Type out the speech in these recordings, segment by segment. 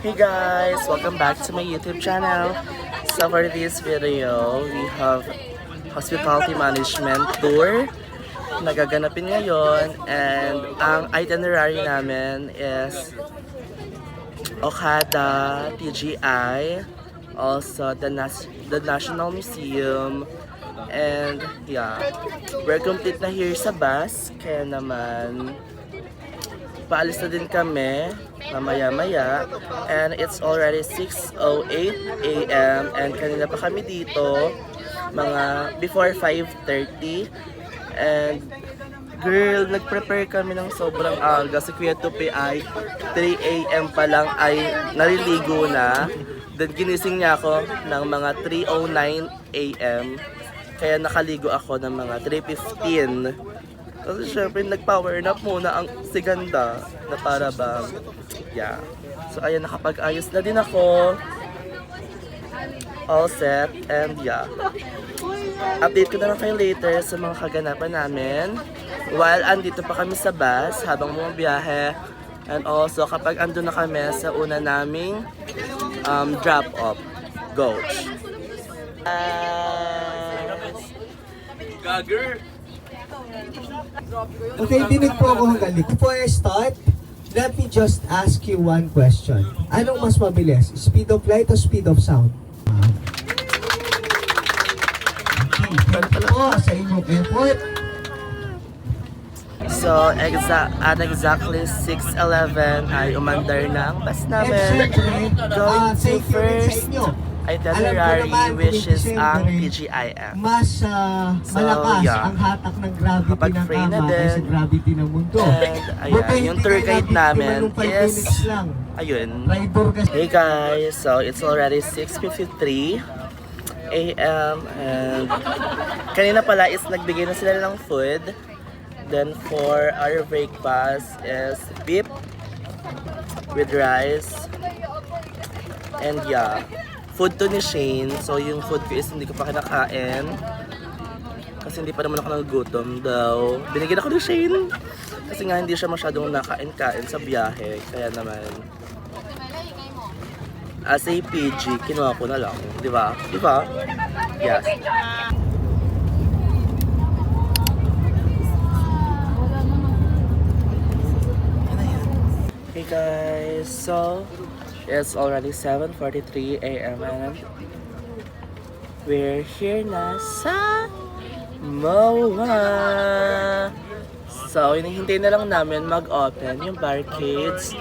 Hey guys! Welcome back to my YouTube channel. So for this video, we have hospitality management tour nagaganapin ngayon, and ang itinerary namin is Okada, TGI, also the National Museum, and yeah, we're complete na here sa bus, kaya naman paalis na din kami mamaya-maya, and it's already 6:08 a.m. and kanina pa kami dito mga before 5:30, and girl, nag-prepare kami ng sobrang aga. Si Kuya Tupi ay 3 a.m. pa lang ay naliligo na. Then ginising niya ako ng mga 3:09 a.m. Kaya nakaligo ako ng mga 3:15. Kasi syempre nag-power nap muna ang si Ganda na para bang, yeah. So ayan, nakapag-ayos na din ako. All set, and yeah. Update ko na lang kayo later sa mga kaganapan namin while andito pa kami sa bus habang bumabiyahe, and also kapag andun na kami sa una naming drop-off. Go! Gagger! Okay, dinig po ako hanggang likod. Before I start, let me just ask you one question. Anong mas mabilis? Speed of light o speed of sound? Okay, po sa inyong effort. So, at exactly 6:11 ay umandar na ang bus namin. Going to first itinerary, which is ang TGIF. Mas malakas yeah, ang hatak ng gravity kapag ng free na kama din. kaysa gravity ng mundo. And ayan, yung tour guide namin is, ayun. Hey guys, so it's already 6:53 a.m. and kanina pala is nagbigay na sila ng food. Then for our breakfast is beef with rice, and yeah, food to ni Shane. So yung food ko is hindi ko pa kinakain kasi hindi pa naman ako nagugutom daw. Binigyan ako ni Shane kasi nga hindi siya masyadong nakain-kain sa biyahe, kaya naman as a PG, kinuha ko na lang, di ba? Di ba? Yes. Hey guys, so it's already 7:43 a.m. and we're here na sa MOA. So, hinihintay na lang namin mag-open yung barricades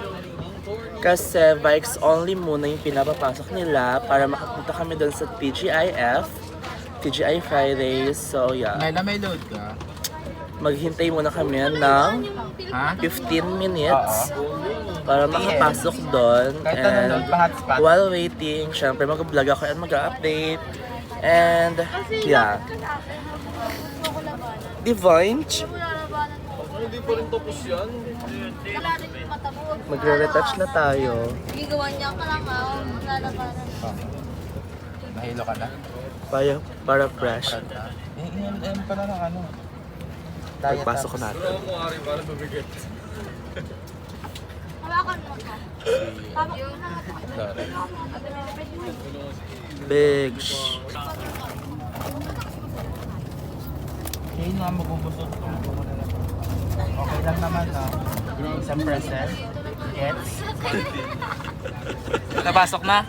kasi bikes only muna yung pinapapasok nila para makapunta kami doon sa TGI Fridays. So yeah, May load ka? maghintay muna kami ng 15 minutes para makapasok doon. And while waiting, syempre mag-vlog ako and mag-update. And yeah, Divine, Hindi pa rin tapos yan. magre-retouch na tayo. Gigawa niya ka lang lalabanan. Nahilo ka na? Para fresh. Yan pala ng ano. Pagpasok ko natin. Hawakan mo ka. Tama yun. Big Kaya nga magubusot ko. Okay lang naman no? Isang present. Gets? Napasok na?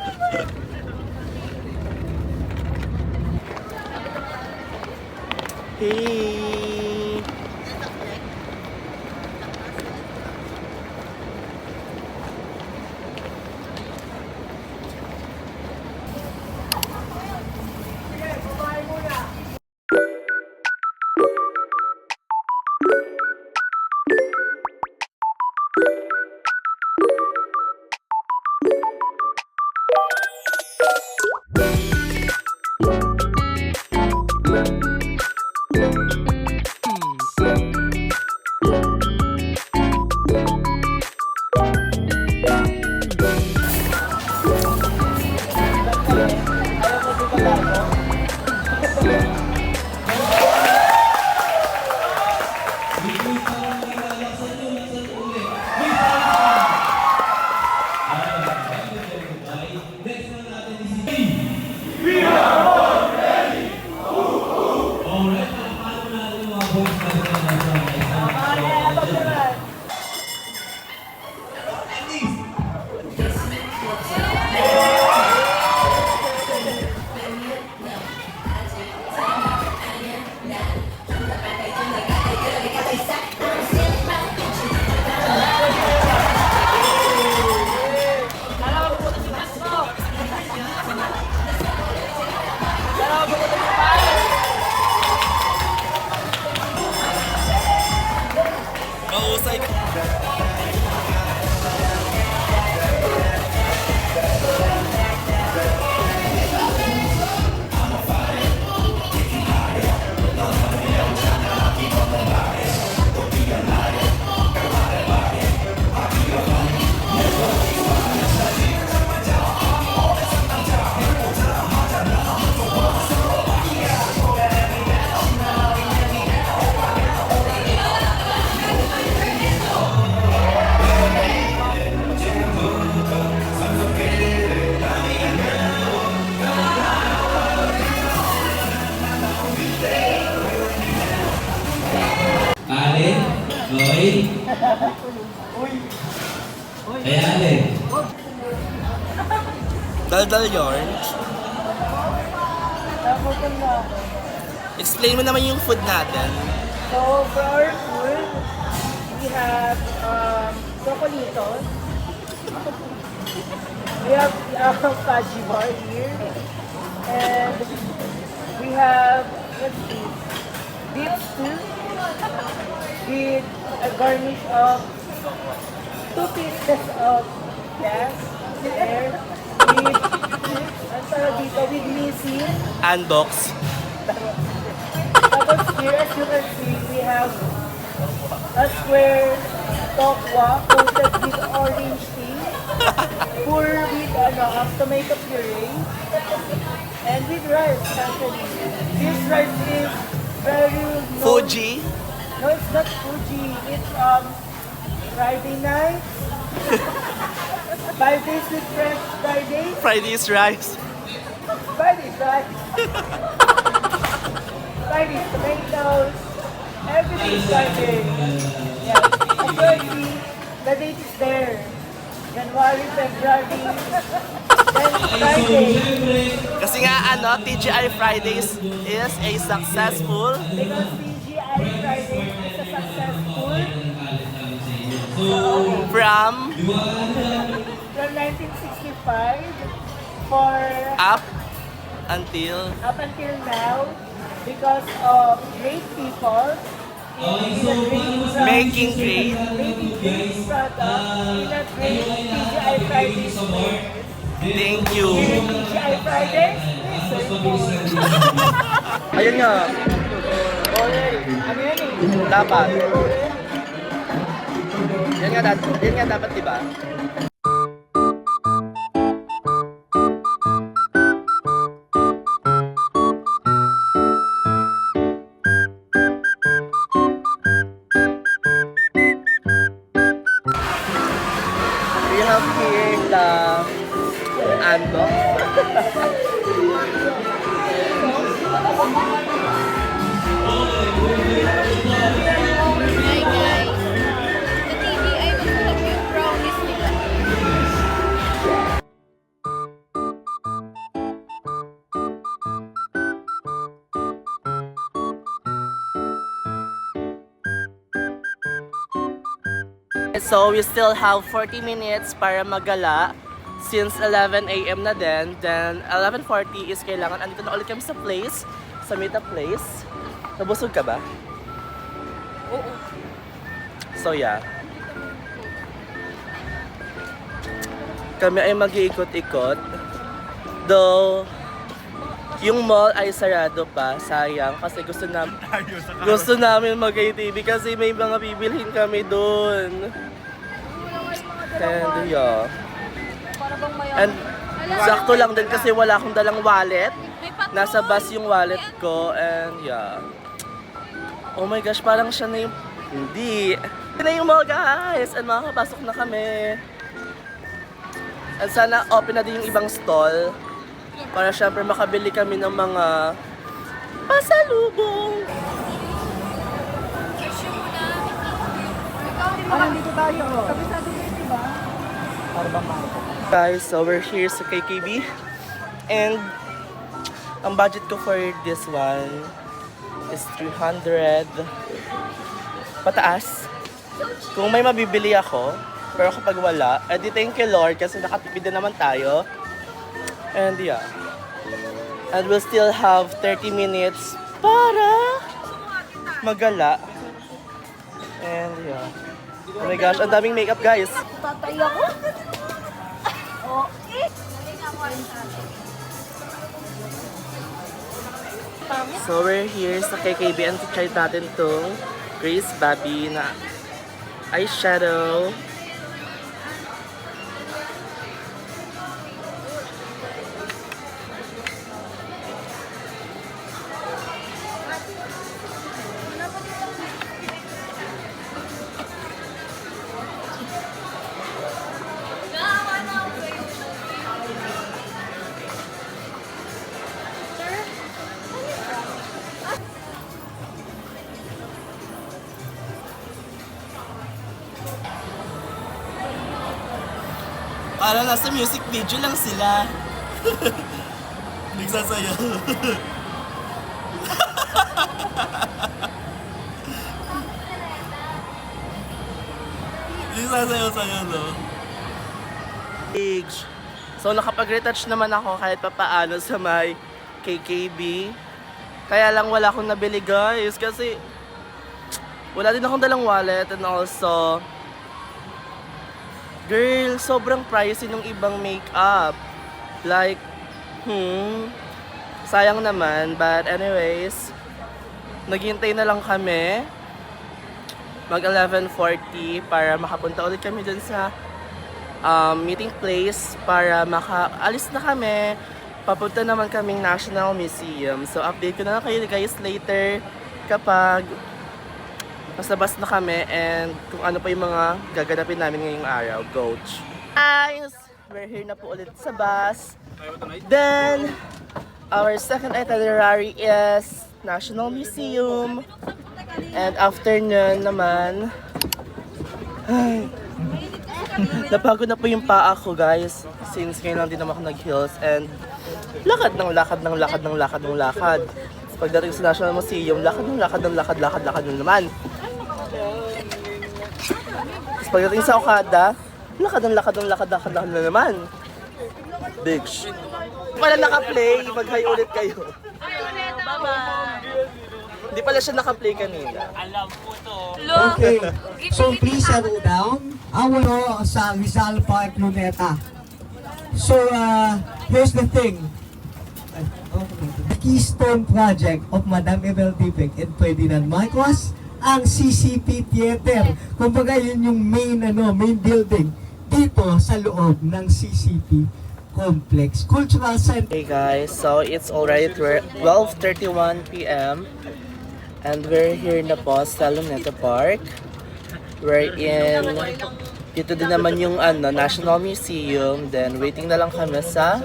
Hey! Daldal yarn. Explain mo naman yung food natin. So for our food, we have chocolitos. We have fudgy bar here. And we have, let's see, beef stew with a garnish of 2 pieces of gas there with with missing. Unbox. Tapos here, as you can see, we have a square tokwa coated with orange tea, poured with tomato puree, and with rice actually. This rice is very known. Fuji. No, it's not Fuji. It's Friday night. 5 days with Fresh Friday. Friday's rice. Friday's rice. Friday's tomatoes. Everything's Friday. Yeah. Actually, the date is there. January, February, then Friday. Kasi nga TGI Fridays is a successful Because TGI Friday is a successful from from 1965 for up until up until now because of great people in a great making great. making great products in a great TGI Friday store. Thank you. TGI Friday, Ayun nga, ano yan eh? dapat. Yan nga dapat, di ba? We have here the unbox. Hi guys. The TGI masarap yung brownies nila. So we still have 40 minutes para magala since 11 a.m. na din. Then 11:40 is kailangan andito na ulit kami sa place, sa meetup place. Nabusog ka ba? Oo. So yeah. Kami ay mag-iikot-ikot. Though yung mall ay sarado pa, sayang kasi gusto namin mag-ATV kasi may mga bibilhin kami doon. And yeah. Para bang may And sakto lang din kasi wala akong dalang wallet. may patrol. Nasa bus yung wallet ko and yeah. Oh my gosh, parang siya na yung... Hindi. Ito na yung mall guys! And makakapasok na kami. And sana open na din yung ibang stall. Para syempre makabili kami ng mga pasalubong. Issue muna. Nandito tayo. Kabisado kayo, diba? Para bang Guys, so we're here sa KKB. And ang budget ko for this one is 300 pataas. Kung may mabibili ako, pero kapag wala, edi thank you Lord kasi nakatipid na naman tayo. And yeah. And we'll still have 30 minutes para magala. And yeah. Oh my gosh, ang daming makeup guys. Tatay ako? So we're here sa KKB and try natin tong Grace Baby na eyeshadow. Parang nasa music video lang sila. Nagsasayaw. Nagsasayaw-sayaw, no? So nakapag-retouch naman ako kahit papaano sa may KKB. Kaya lang wala akong nabili guys kasi wala din akong dalang wallet and also girl, sobrang pricey ng ibang makeup. Like, sayang naman. But anyways, naghihintay na lang kami mag 11:40 para makapunta ulit kami dun sa meeting place para makaalis na kami. Papunta naman kaming National Museum. So update ko na lang kayo guys later kapag nasa bus na kami and kung ano pa yung mga gaganapin namin ngayong araw. Coach. Guys, we're here na po ulit sa bus. Then, our second itinerary is National Museum. And after nun naman, napagod na po yung paa ko guys. Since ngayon lang din naman ako nag-heels and lakad ng lakad. Pagdating sa National Museum, lakad naman. Tapos pagdating sa Okada, lakad na naman. Big shit. Wala naka-play, mag-hi ulit kayo. Hindi pala siya naka-play kanina. Okay, so please settle down. Awalo sa Rizal Park, Luneta. So, here's the thing. The Keystone Project of Madam Emel Tipek and Ferdinand Marcos, ang CCP Theater. Kumbaga yun yung main building dito sa loob ng CCP Complex Cultural Center. Hey guys, so it's already 12:31 p.m. and we're here na po sa Luneta Park. We're in dito din naman yung National Museum. Then waiting na lang kami sa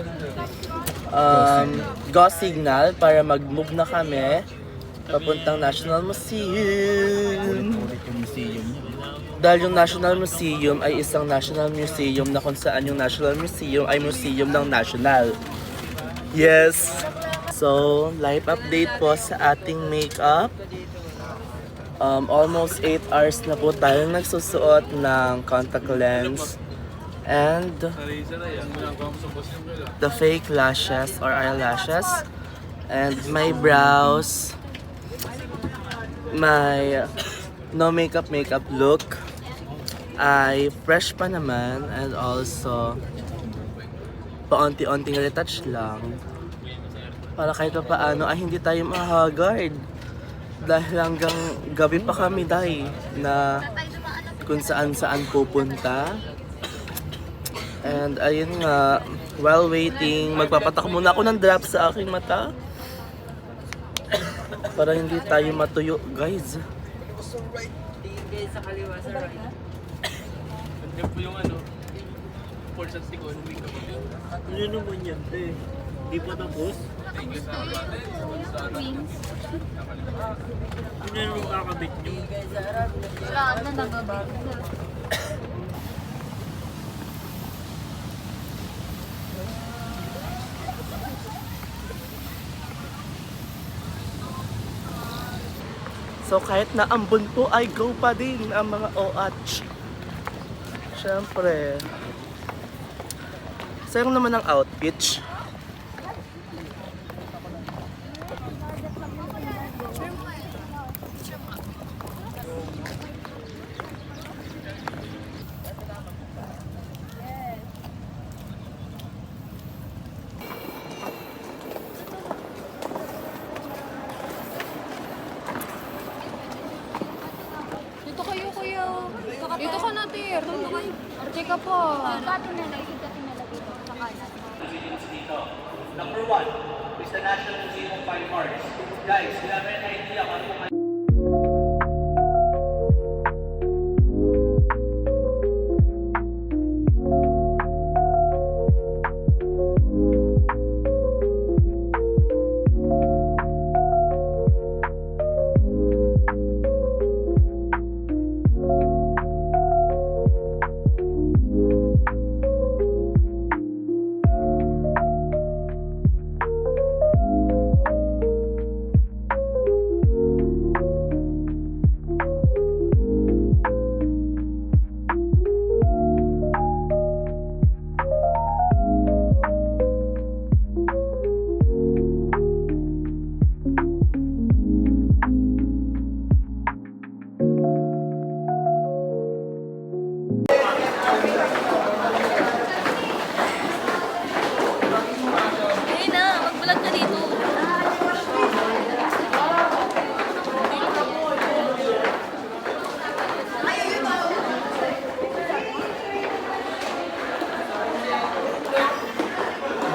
Go Signal para mag-move na kami papuntang National Museum. Dahil yung National Museum ay isang National Museum na kung saan yung National Museum ay museum ng national. Yes! So, live update po sa ating makeup. Almost 8 hours na po tayong nagsusuot ng contact lens and the fake lashes or eyelashes and my brows, my no makeup look ay fresh pa naman and also paunti-unting retouch lang para kahit pa paano ay hindi tayo mahagard dahil hanggang gabi pa kami na kung saan pupunta. And ayun nga, while waiting, magpapatak muna ako ng drop sa aking mata para hindi tayo matuyo, guys. Sa kaliwa, sa right. Nandiyan po yung for sa tikon, may kapatid. Ano naman yan, te? Di pa tapos? Thank you sa bata. Ano yung kakabit nyo? Wala na nagabag. So kahit na ambon po ay go pa din ang mga OH. Siyempre. Sayang naman ang outfit. Dito kayo, kuya. Dito ka na, Tir. Arte ka pa. Higati na lang dito. Sa kanan. Number 1 is the National Museum of Fine Arts. Guys, sila may idea kung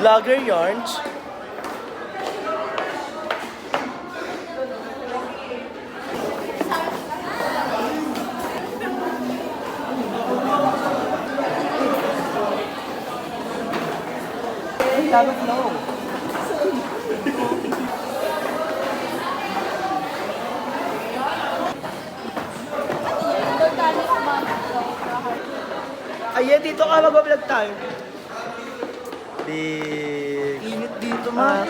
Vlogger Yarns. Dapat no. Ayan, dito ka mag-vlog tayo. Big. Init dito, ma.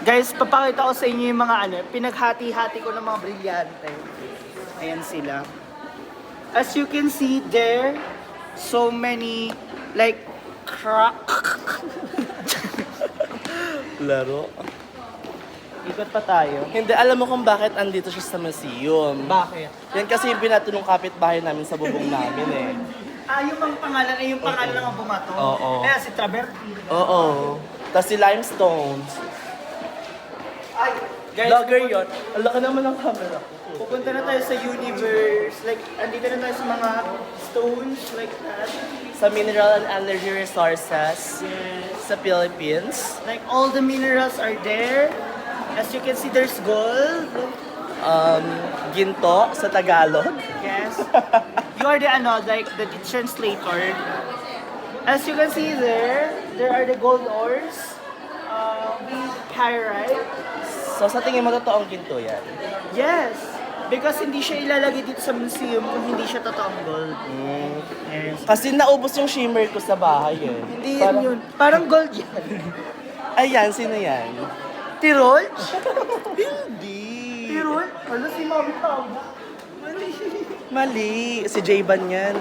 Guys, papakita ko sa inyo yung mga pinaghati-hati ko ng mga brilyante. Ayan sila. As you can see there, so many, like, Laro. Ikot pa tayo. Hindi, alam mo kung bakit andito siya sa museum. Bakit? Yan kasi yung binato ng kapitbahay namin sa bubong namin eh. Yung mga pangalan ay yung pangalan ng mga bumato. Oo. Kaya si Travertine. Oo. Tapos si Limestones. Ay, guys, Vlogger yun. Ang laki naman ng camera ko. pupunta na tayo sa universe. Like, andito na tayo sa mga stones like that. Sa mineral and energy resources sa Philippines. Like, all the minerals are there. As you can see, there's gold. Ginto sa Tagalog. Yes. You are the like the translator. As you can see there are the gold ores. With pyrite. So sa tingin mo totoong ginto yan? Yes. Because hindi siya ilalagay dito sa museum kung hindi siya totoong gold. Yes. Kasi naubos yung shimmer ko sa bahay eh. Hindi yan yun. Parang gold yan. Ayan, sino yan? Tirol? Hindi. Tirol? Ano si Mami tawag na? Mali. Si J-Ban yan.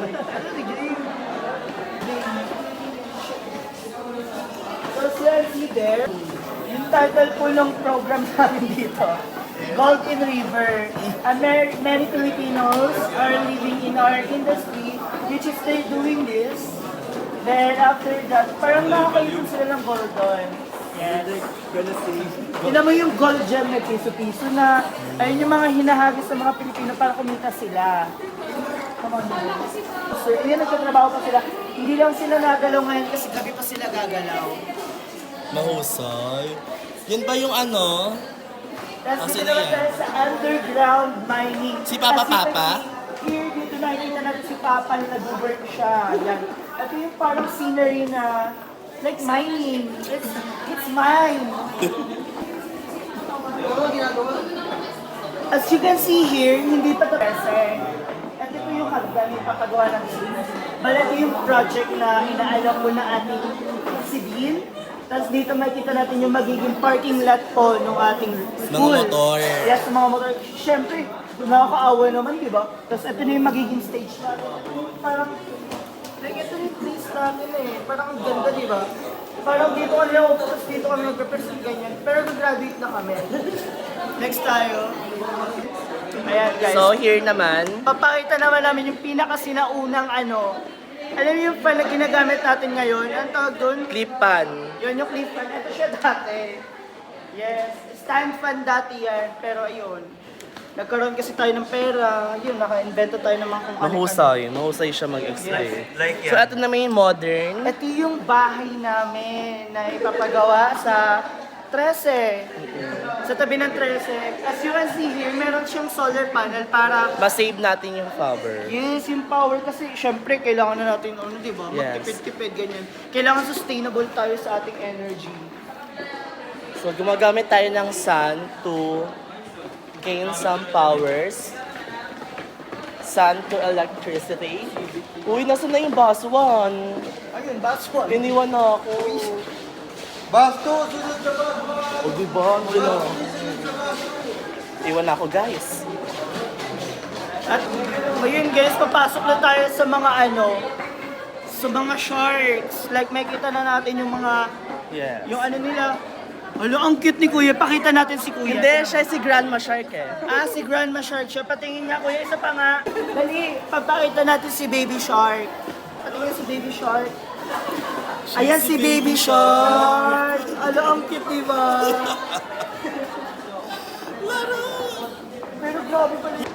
So, see there, yung title po ng program namin dito, Gold in River. Many Filipinos are living in our industry, which is they doing this. Then after that, parang nakakaipon sila ng gold doon. Yes. Tignan mo yung gold gem na piso-piso na, ayun yung mga hinahagis sa mga Pilipino para kumita sila. Come on, guys. So, yun, nagtatrabaho pa sila. Hindi lang sila nagalaw ngayon kasi gabi pa sila gagalaw. Mahusay. Yun ba yung ano? Tapos dito Sino naman yan? tayo sa underground mining. Si Papa As you can Papa? see, here, dito nakikita natin si Papa na nag-work siya. Yan. Ito yung parang scenery na like mining. It's mine. As you can see here, hindi pa ito kasi. At ito yung hagdan yung papagawa ng business. Bala ito yung project na inaalam ko na ating si Dean. Tapos dito makikita natin yung magiging parking lot po ng ating school. Mga motor. Yes, mga motor. Siyempre, nakakaawa naman, di ba? Tapos ito na yung magiging stage natin. Ito yung parang, like ito yung place natin eh. Parang ang ganda, di ba? Parang dito kami ako, tapos dito kami nag-represent ganyan. Pero nag-graduate na kami. Next tayo. Ayan guys. So here naman, Papakita naman namin yung pinakasinaunang alam niyo yung pala ginagamit natin ngayon, ang tawag doon? clipan. Yun yung clip fan. Ito siya dati. Yes, stand fan dati yan. Pero ayun, nagkaroon kasi tayo ng pera. Yun, naka-invento tayo ng mga kung ano. Mahusay siya mag-explain. So ito naman yung modern. Ito yung bahay namin na ipapagawa sa 13. Sa tabi ng 13. As you can see here, meron siyang solar panel para Masave natin yung power. yes, yung power kasi syempre kailangan na natin di ba? Yes. Magtipid-tipid ganyan. Kailangan sustainable tayo sa ating energy. So gumagamit tayo ng sun to gain some powers. Sun to electricity. Uy, nasa na yung baswan? Ayun, that's one. Iniwan na ako. Basto, sunod ka ba? O diba? Iwan na ako guys. At ngayon guys, papasok na tayo sa mga sa mga sharks. Like makita na natin yung mga, Yes. yung nila. Alo, ang cute ni Kuya. Pakita natin si Kuya. Hindi, siya si Grandma Shark eh. Si Grandma Shark siya. Patingin niya, Kuya. Isa pa nga. Dali, papakita natin si Baby Shark. Patingin si Baby Shark. Ayan si Baby Shark. Alo, ang cute, diba? Pero grabe pa rin.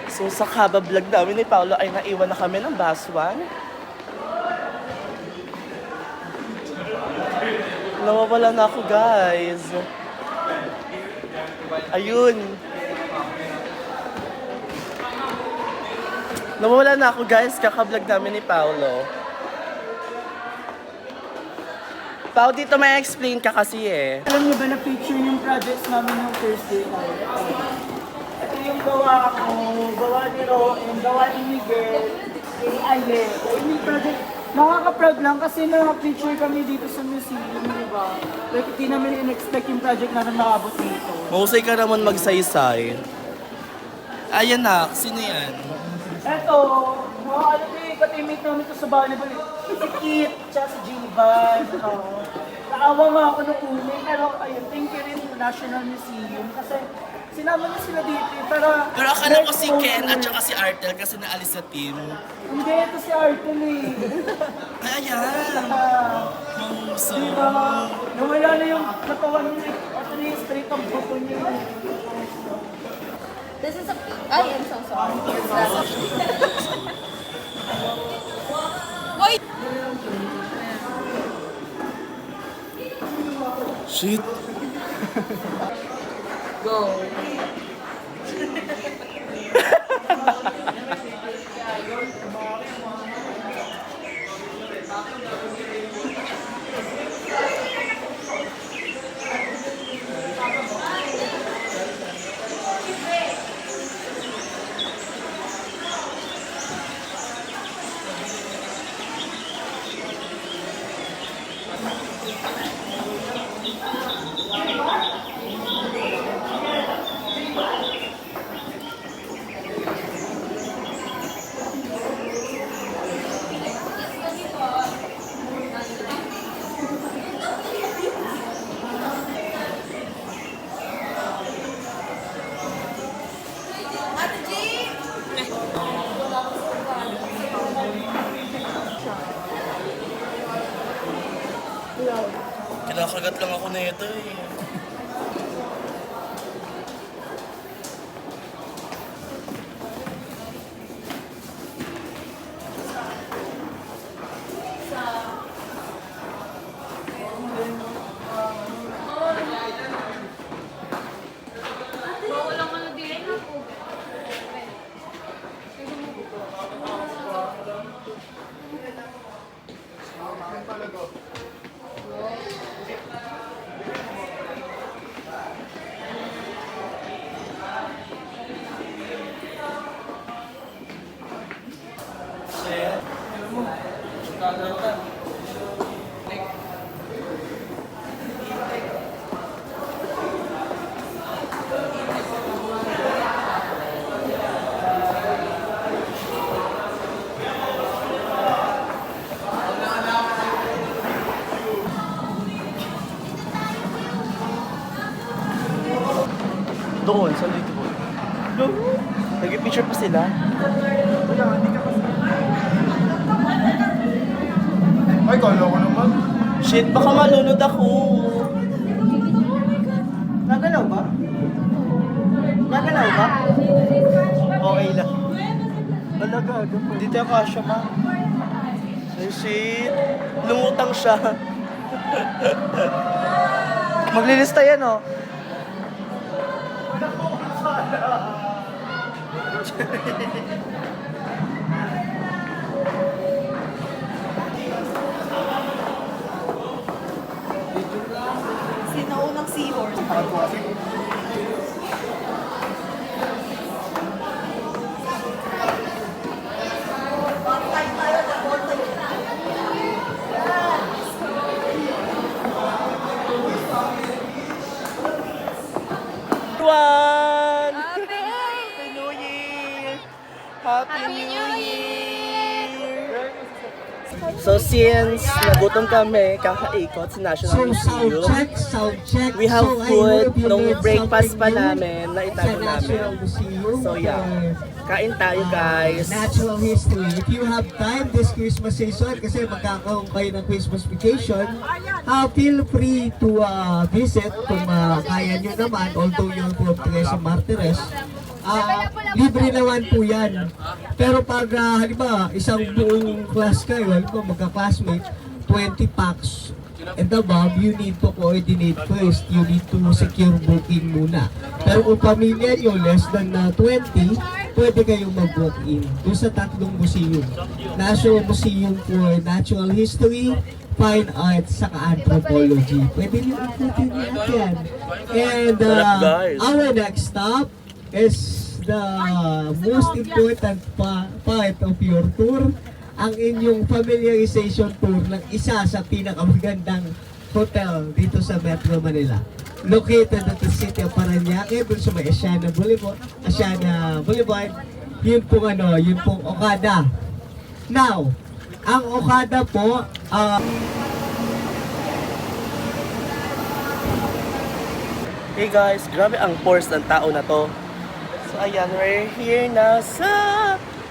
So sa Kaba vlog namin ni Paolo ay naiwan na kami ng baswan. Nawawala na ako, guys. Ayun. Nawawala na ako, guys. Kaka-vlog namin ni Paolo. Pao, dito may explain ka kasi eh. Alam niyo ba na picture yung projects namin yung Thursday night? Ito yung gawa ko, gawa ni Roen, gawa ni Miguel, ni Aye. Yung project, nakaka-proud lang kasi na-picture kami dito sa museum, di ba? Like, hindi namin in-expect yung project namin makabot dito. Mahusay ka naman magsaysay. Ayan na, sino yan? Eto, mga ano ko yung katimate namin ito sa volleyball. Si Kit, tsaka si Jivan. Naawa nga ako nung una, pero ayun, thank you rin National Museum kasi sinama niya sila dito para... Pero akala ko si Ken at saka si Artel kasi naalis sa team. Hindi, ito si Arthur eh. Ay, ayan. Mahusay. Diba? Nawala na yung katawan niya. Ito na yung straight ang buto niya. This is a... I am so sorry. Wait! Shit. Go. Kinakagat lang ako na ito eh. Bawal ang ano din ako. Doon, sa dito po. Nag-picture pa sila. Ay, kala ko naman. Shit, baka malunod ako. Nagalaw ba? Nagalaw ba? Okay lang. Talaga, dito ako asya ma. Ay, shit. Lumutang siya. Maglilista yan, oh. Sino unang seahorse? Everyone! Happy New Year! Happy New Year! So since nagutom kami, kakaikot sa National So Museum, sound check. we have So, I food hope you nung learned breakfast pa something new namin na sa itago National namin. Museum So yeah, for, kain tayo guys. Natural history. If you have time this Christmas season, kasi magkakaroon kayo ng Christmas vacation, feel free to visit kung kaya nyo naman, although you're from Teresa Martires. Libre naman po yan. Pero pag halimbawa, isang buong class kayo, halimbawa magka-classmate, 20 packs, and above, you need to coordinate first. You need to secure booking muna. Pero kung pamilya nyo, less than 20, pwede kayong mag-book in doon sa tatlong museum. National Museum for Natural History, Fine Arts, saka Anthropology. Pwede nyo ikutin yan. And Sarap, guys. our next stop is the most important part of your tour, ang inyong familiarization tour ng isa sa pinakamagandang hotel dito sa Metro Manila. Located at the city of Parañaque, dun sa may Asiana Boulevard, yun pong Okada. Now, ang Okada po, Hey guys, grabe ang force ng tao na to. So ayan, we're here na sa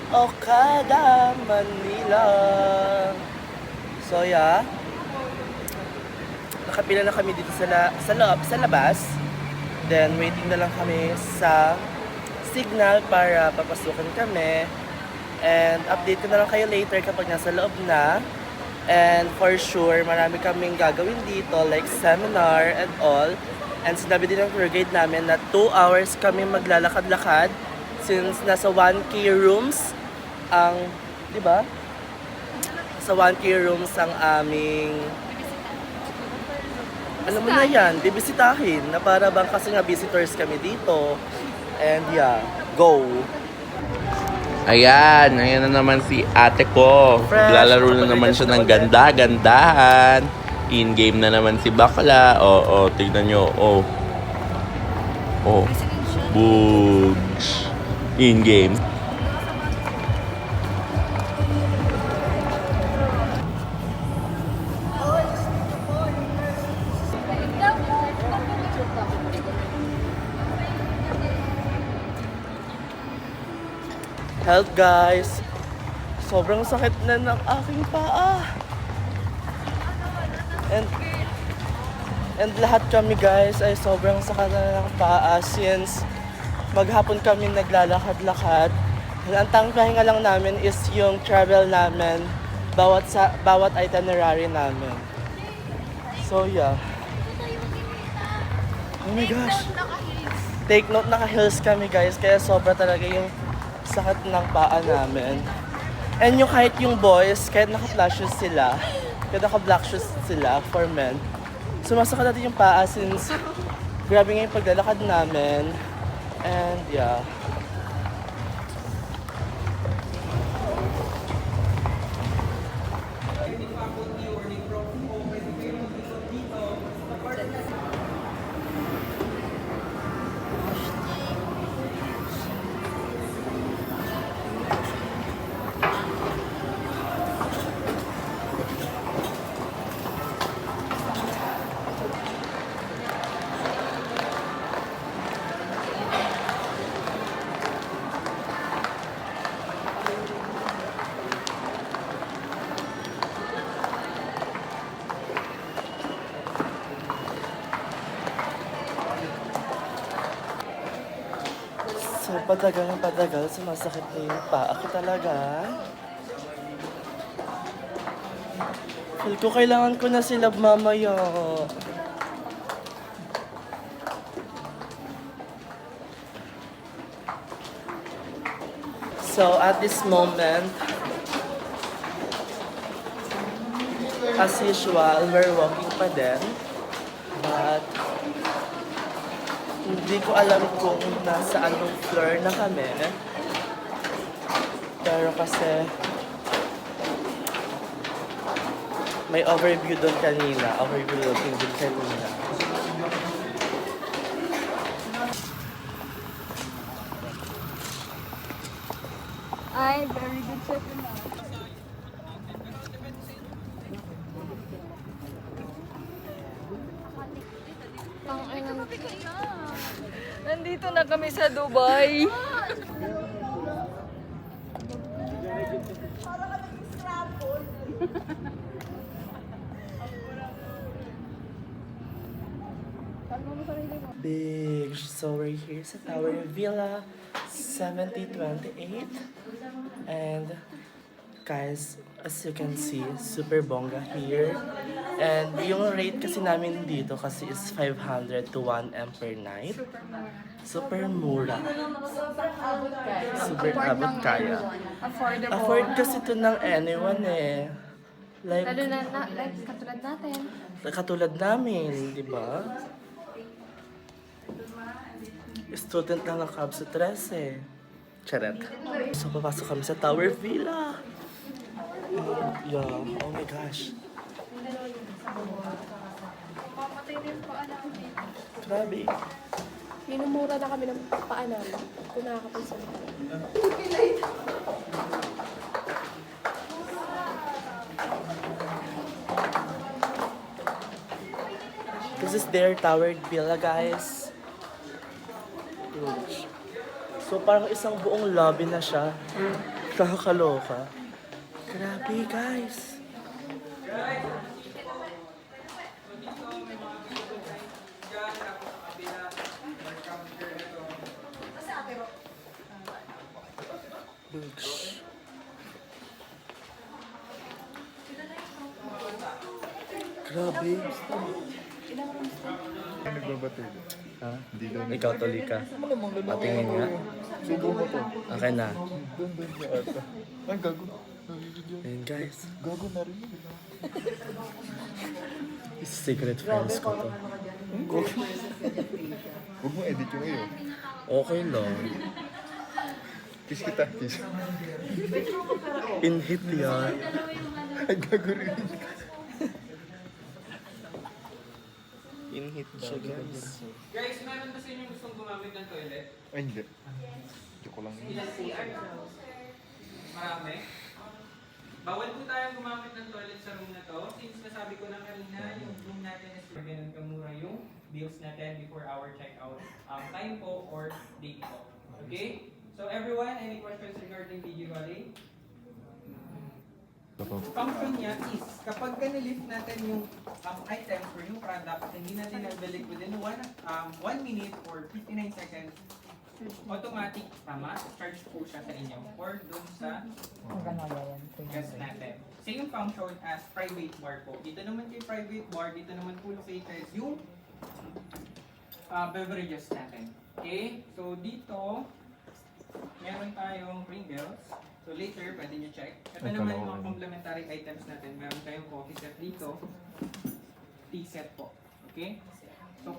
Okada, Manila. So yeah, nakapila na kami dito sa labas. Then waiting na lang kami sa signal para papasukan kami. And update ko na lang kayo later kapag nasa loob na. And for sure, marami kaming gagawin dito like seminar and all. And sinabi din ng tour guide namin na 2 hours kami maglalakad-lakad since nasa 1K rooms ang, di ba? Sa 1K rooms ang aming, alam mo na yan, bibisitahin na para bang kasi nga visitors kami dito. And yeah, go! Ayan na naman si ate ko. Fresh, Lalaro na naman siya ng ganda-gandahan. In-game na naman si bakla. Oo, tignan nyo. Bugs. In-game. Help guys! Sobrang sakit na ng aking paa. And lahat kami guys ay sobrang sakit na ng paa since maghapon kami naglalakad-lakad. And ang tanging pahinga lang namin is yung travel namin bawat itinerary namin. So yeah. Oh my gosh. Take note, naka-heels kami guys, kaya sobra talaga yung sakit ng paa namin. And yung kahit yung boys, kahit naka-flash shoes sila, kahit naka-black shoes sila for men, sumasakit natin yung paa since grabe nga yung paglalakad namin. And yeah. So, patagal, sumasakit na yung paa ko talaga. Feel ko kailangan ko na sila mamaya. So, at this moment, as usual, we're walking pa din. But, hindi ko alam kung nasa anong floor na kami. Pero kasi may overview doon kanina. Overview looking doon kanina. Ay, very good check na. Nandito na kami sa Dubai. Big. So we're here sa Tower Villa 7028. And guys, as you can see, super bongga here. And yung rate kasi namin dito kasi is 500 to 1 M per night. Super mura. Super abot kaya. Affordable. Afford kasi to ng anyone eh. Like, Lalo na, like, katulad natin. katulad namin, di ba? Student lang ng Cab sa 13. Charot. So, papasok kami sa Tower Villa. Yeah, oh my gosh. Mamatay din pa namin. Grabe. Minumura na kami ng paa namin. Kung nakakapansin. This is their Tower Villa, guys. Huge. So, parang isang buong lobby na siya. Nakakaloka. Grabe, guys. Huge. Grabe. Ha? Ikaw, tuli ka. Patingin nga. Subo mo to. Okay na. Doon yung ata. Ay, gago. Ayun, guys. Gago na rin. Secret friends ko to. Huwag mo edit yung iyo. Okay lang. Kiss kita, kiss. In-hit yan. Ay, gago rin. In-hit siya, guys. Guys, meron ba sa inyo gustong gumamit ng toilet? Ay, hindi. Joke lang yun. Marami. Bawal po tayong gumamit ng toilet sa room na to. Since nasabi ko na kanina, yung room natin is ganun kamura yung bills natin before our checkout time po or date po. Okay? So everyone, any questions regarding visually? Function niya is, kapag nilift natin yung item or yung product, hindi natin nabalik within 1 minute or 59 seconds, automatic, tama, charge po siya sa inyo or dun sa gas natin. Same function as private bar po. Dito naman kay private bar, dito naman po located yung beverages natin. Okay? So dito, meron tayong Pringles. So later, pwede nyo check. Ito naman yung mga complementary items natin. Meron tayong coffee set dito. Tea set po. Okay? So,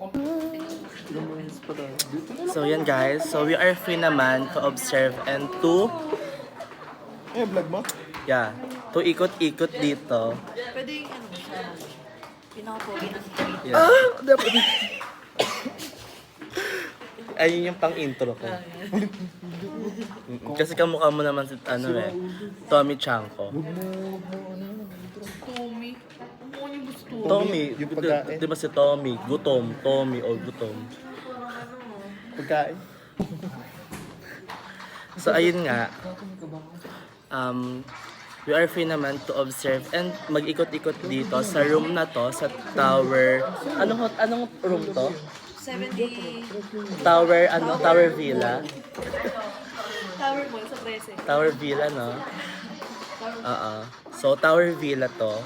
So, yan, guys. So, we are free naman to observe and to, Eh, vlog mo? yeah, to ikot-ikot dito. Pwede yung ano siya, pinaka-pogi ng street. Yeah. Ayun yung pang-intro ko. Kasi kamukha mo naman si, Tommy Chanko. Tommy. Ano yung gusto? Tommy, yung pagkain. di ba si Tommy? Gutom, Tommy o gutom. Pagkain. So, ayun nga. We are free naman to observe and mag-ikot-ikot dito sa room na to, sa tower. Anong room to? 70 Tower Villa. Tower Mall sa 13. Tower Villa, no? Oo. So, Tower Villa to.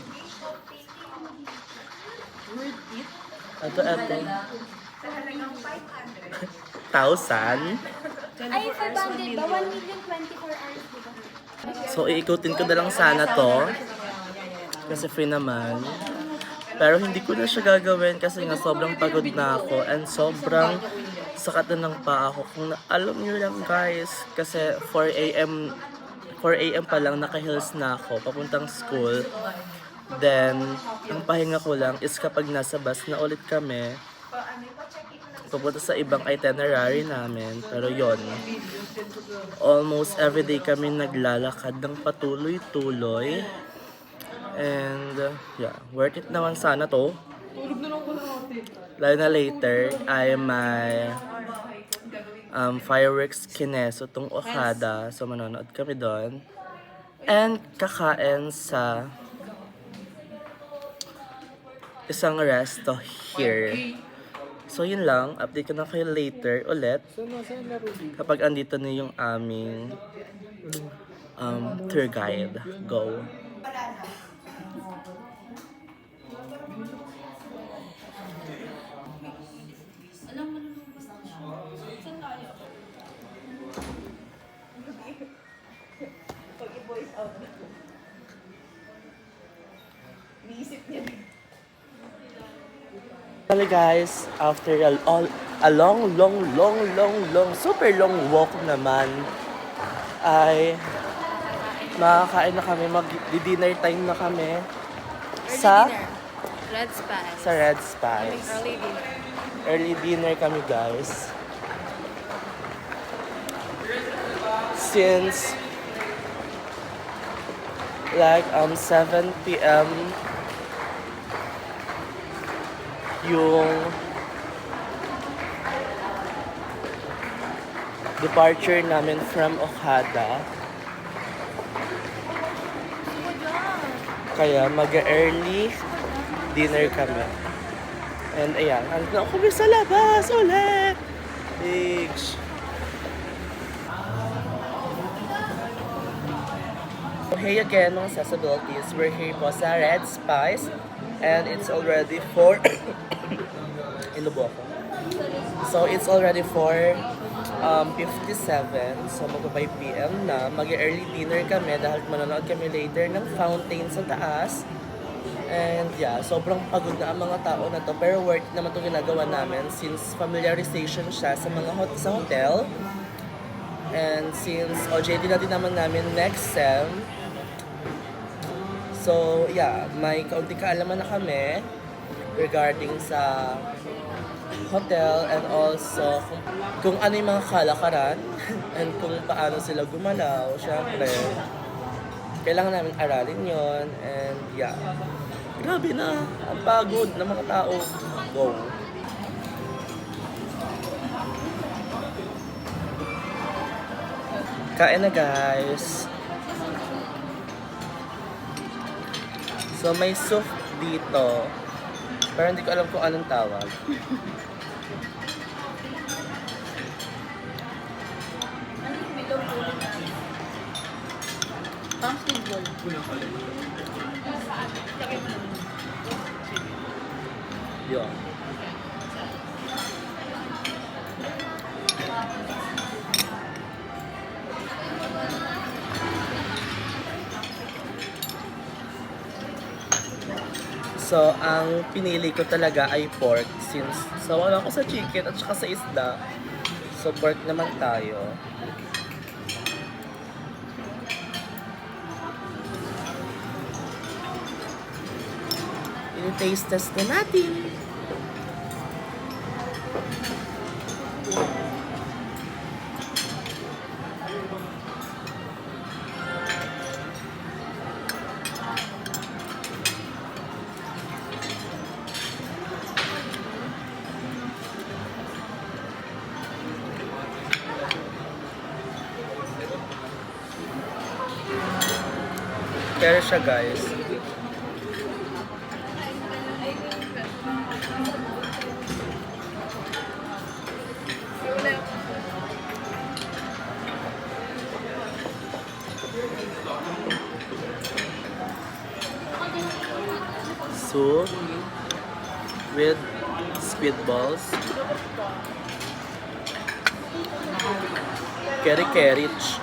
Worth it? Ito. 1,000. Ay, 500 ba? 1 million 24 hours, di ba? So, iikutin ko na lang sana to. Kasi free naman. Pero hindi ko na siya gagawin kasi nga sobrang pagod na ako and sobrang sakat na ng paa ako. Kung alam niyo lang, guys, kasi 4 a.m. pa lang naka-heels na ako papuntang school. Then, ang pahinga ko lang is kapag nasa bus na ulit kami, papunta sa ibang itinerary namin. Pero yon, almost everyday kami naglalakad ng patuloy-tuloy. And, yeah, worth it naman sana to. Lalo na later, ay may fireworks kineso tong Okada. So, manonood kami doon. And, kakain sa isang resto here. So, yun lang. Update ko na kayo later ulit. Kapag andito na yung aming tour guide. Go. Well guys, after a long, super long walk naman, ay makakain na kami, mag-dinner time na kami sa Red Spice. sa Red Spice. Early dinner. Early dinner kami guys. Since like 7 p.m. yung departure namin from Okada. Kaya mag-early dinner kami. And ayan, andun ako kami sa labas ulit. Thanks. Hey again mga accessibilities, we're here po sa Red Spice and it's already 4 inubo ako. So it's already 4:57, so magpa 5 p.m. na. Mag-early dinner kami dahil manonood kami later ng fountain sa taas. And yeah, sobrang pagod na ang mga tao na to, pero worth naman itong ginagawa namin since familiarization siya sa mga sa hotel. And since OJT na din naman namin next sem, so yeah, may kaunting kaalaman na kami regarding sa hotel and also kung ano yung mga kalakaran and kung paano sila gumalaw. Syempre, kailangan namin aralin yon. And yeah, grabe na, ang pagod ng mga tao. Go! Kain na guys. So may soup dito, pero hindi ko alam kung anong tawag. Pumpkin ball. Yun. So, ang pinili ko talaga ay pork since sawa lang ako sa chicken at saka sa isda. So, pork naman tayo. I-taste test na natin. Pero siya guys. Soup with squid balls. Keri-kerich.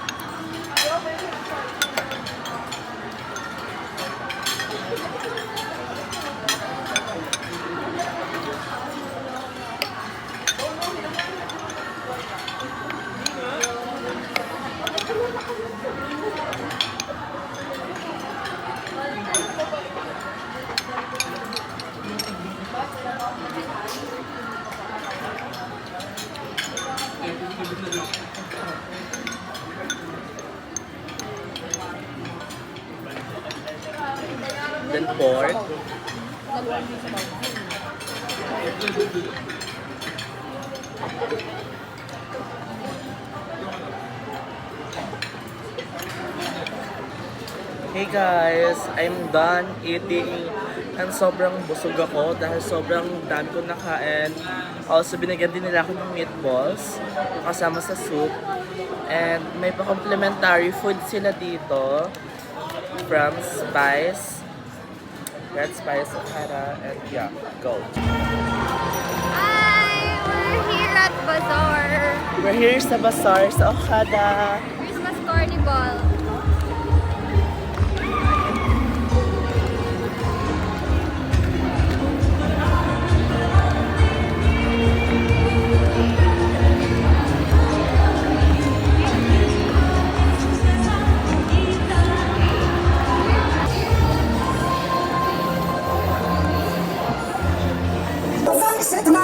Then pork. Hey guys, I'm done eating and sobrang busog ako dahil sobrang dami ko nakain. Also, binigyan din nila ako ng meatballs kasama sa soup. And may pa-complimentary food sila dito from Spice, Red Spice Okada, and yeah, go. Hi! We're here at Bazaar. We're here sa Bazaar sa Okada. Christmas Carnival.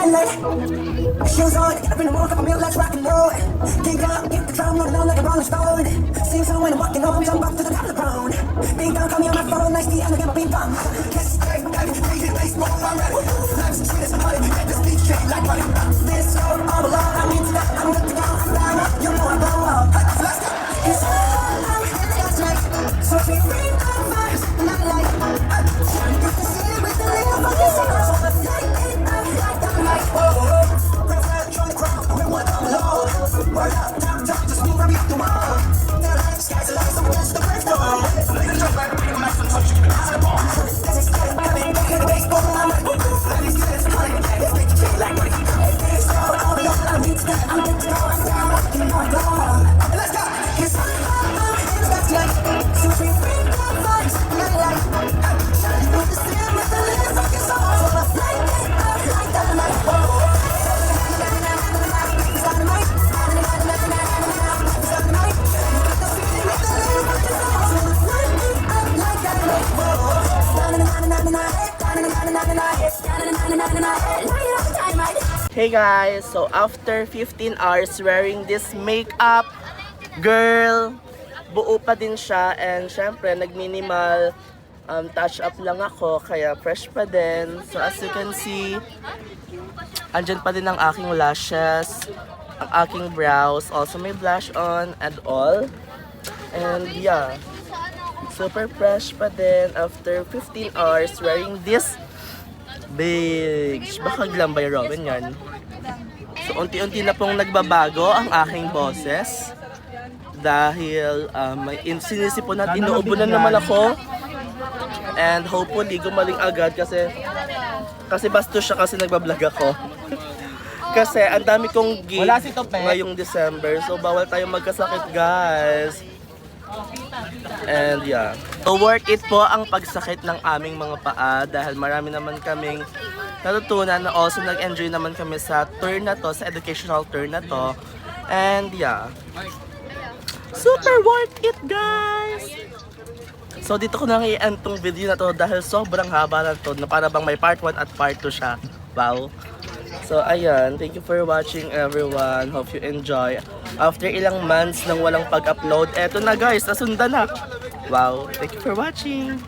headlight. Shoes on, get up in the morning, couple meal, let's rock and roll. Kick up, get the drum rolling on like a rolling stone. Sing song when I'm walking home, jump up to the top of the throne. Bing bong, call me on my phone, nice tea, I'm gonna get my ping pong. Kiss, straight, diving, crazy, baseball, I'm ready. Life's sweet as honey, and this beat straight like money. This road, all alone, I'm into that, I'm good to go, I'm down up, you know I blow up. Let's go. It's all I'm last night, so we bring our vibes, not like. Get to see it with the little fucking sound, so let's light it up like dynamite. Real fast, join the crowd, we want them low. Word up, top, top, just move and beat the wall. They're like, sky's the limit, so catch the first one. Make the jump back, make the max and touch, you can pass the ball. This is good, I'm in, hit the baseball, I'm like, let me see this, honey, let's make it feel like money. It's all over, I'm into that, I'm good to go, I'm down, you know I go. Let's go, it's all I'm in the tonight, so we bring our vibes, not like. You know the stand with the little fucking soul, so let's light it up like dynamite. It's dynamite, it's dynamite. You got the feeling with the little fucking soul, so let's light it up like dynamite. Hey guys, so after 15 hours wearing this makeup, girl, buo pa din siya, and syempre nag-minimal touch up lang ako, kaya fresh pa din. So as you can see, andyan pa din ang aking lashes, ang aking brows, also may blush on and all. And yeah, super fresh pa din after 15 hours wearing this big baka glam by Robin yan. So unti-unti na pong nagbabago ang aking boses dahil may sinisipon at inuubo na naman ako, and hopefully gumaling agad kasi bastos siya kasi nagbablog ako. Kasi ang dami kong gig Wala si Tope. ngayong December, so bawal tayong magkasakit guys. And yeah, so worth it po ang pagsakit ng aming mga paa dahil marami naman kaming natutunan, na also nag-enjoy naman kami sa tour na to, sa educational tour na to. And yeah, super worth it guys! So dito ko nang i-end tong video na to dahil sobrang haba na to, na para bang may part 1 at part 2 siya. Wow! So ayan, thank you for watching everyone. Hope you enjoy. After ilang months nang walang pag-upload, eto na guys, nasundan na. Wow, thank you for watching.